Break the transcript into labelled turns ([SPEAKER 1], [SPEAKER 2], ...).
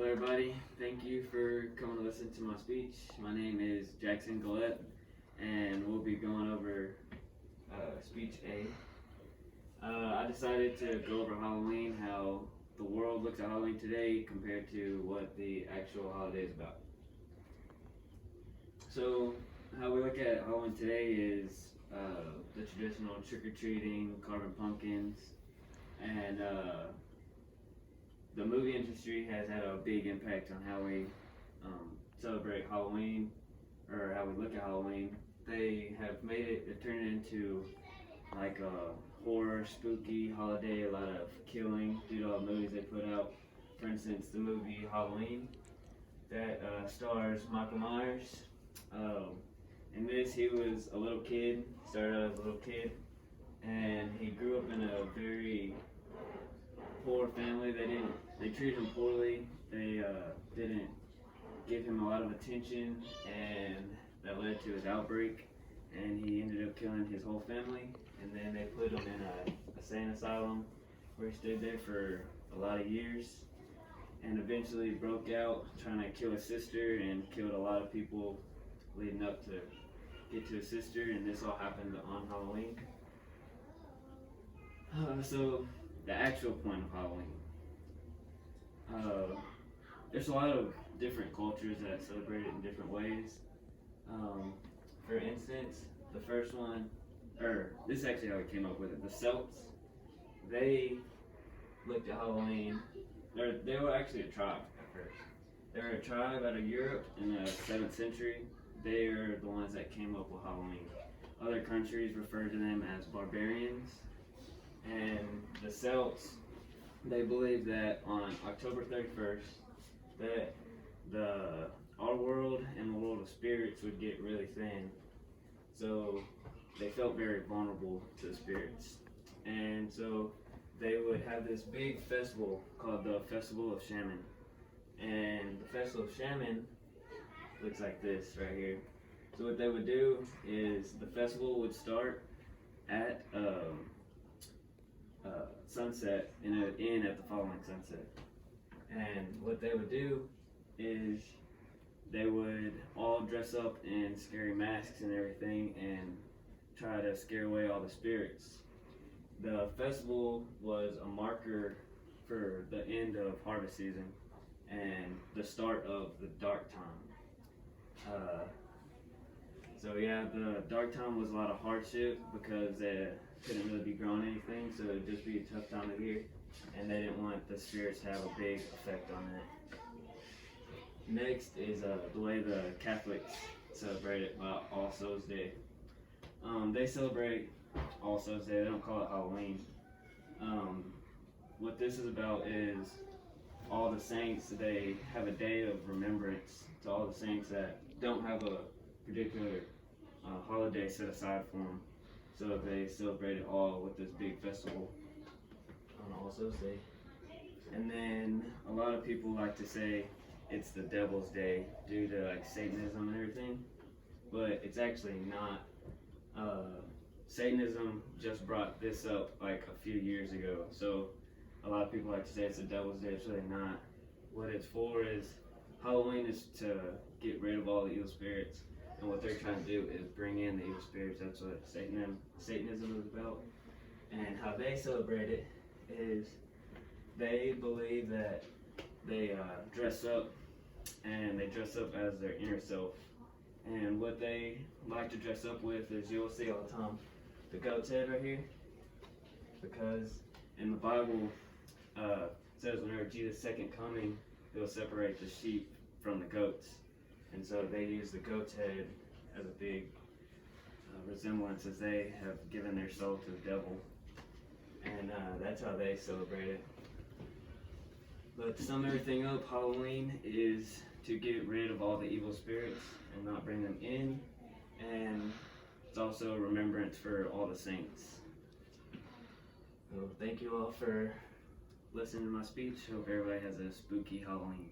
[SPEAKER 1] Hello everybody, thank you for coming to listen to my speech. My name is Jackson Gillette and we'll be going over speech A. I decided to go over Halloween, how the world looks at Halloween today compared to what the actual holiday is about. So how we look at Halloween today is the traditional trick-or-treating, carving pumpkins, and the movie industry has had a big impact on how we celebrate Halloween, or how we look at Halloween. They have made it turned into like a horror, spooky holiday, a lot of killing due to all the movies they put out. For instance, the movie Halloween that stars Michael Myers. In this, he was a little kid, started out as a little kid, and he grew up in a very poor family. They treated him poorly. They didn't give him a lot of attention, and that led to his outbreak, and he ended up killing his whole family. And then they put him in a sane asylum where he stayed there for a lot of years, and eventually broke out trying to kill his sister and killed a lot of people leading up to get to his sister. And this all happened on Halloween. So the actual point of Halloween. There's a lot of different cultures that celebrate it in different ways. For instance, the first one, or this is actually how we came up with it. The Celts, they looked at Halloween. They were actually a tribe at first. They were a tribe out of Europe in the 7th century. They are the ones that came up with Halloween. Other countries refer to them as barbarians. And the Celts, they believed that on October 31st, that our world and the world of spirits would get really thin. So they felt very vulnerable to the spirits. And so they would have this big festival called the Festival of Shaman. And the Festival of Shaman looks like this right here. So what they would do is the festival would start at sunset and it would end at the following sunset. And what they would do is they would all dress up in scary masks and everything and try to scare away all the spirits. The festival was a marker for the end of harvest season and the start of the dark time. So yeah, the dark time was a lot of hardship because they couldn't really be growing anything, so it would just be a tough time of year, and they didn't want the spirits to have a big effect on that. Next is the way the Catholics celebrate it by All Souls Day. They celebrate All Souls Day. They don't call it Halloween. What this is about is all the saints. They have a day of remembrance to all the saints that don't have a particular holiday set aside for them. So they celebrate it all with this big festival on All Souls Day. And then a lot of people like to say it's the Devil's Day due to like Satanism and everything, but it's actually not. Satanism just brought this up like a few years ago, so a lot of people like to say it's the Devil's Day. It's really not. What it's for is Halloween is to get rid of all the evil spirits, and what they're trying to do is bring in the evil spirits. That's what Satanism is about. And how they celebrate it is they believe that they dress up, and they dress up as their inner self. And what they like to dress up with is, you'll see all the time, the goat's head right here. Because in the Bible, it says whenever Jesus' second coming, he'll separate the sheep from the goats. And so they use the goat's head as a big resemblance, as they have given their soul to the devil. And that's how they celebrate it. But to sum everything up, Halloween is to get rid of all the evil spirits and not bring them in. And it's also a remembrance for all the saints. So thank you all for listening to my speech. Hope everybody has a spooky Halloween.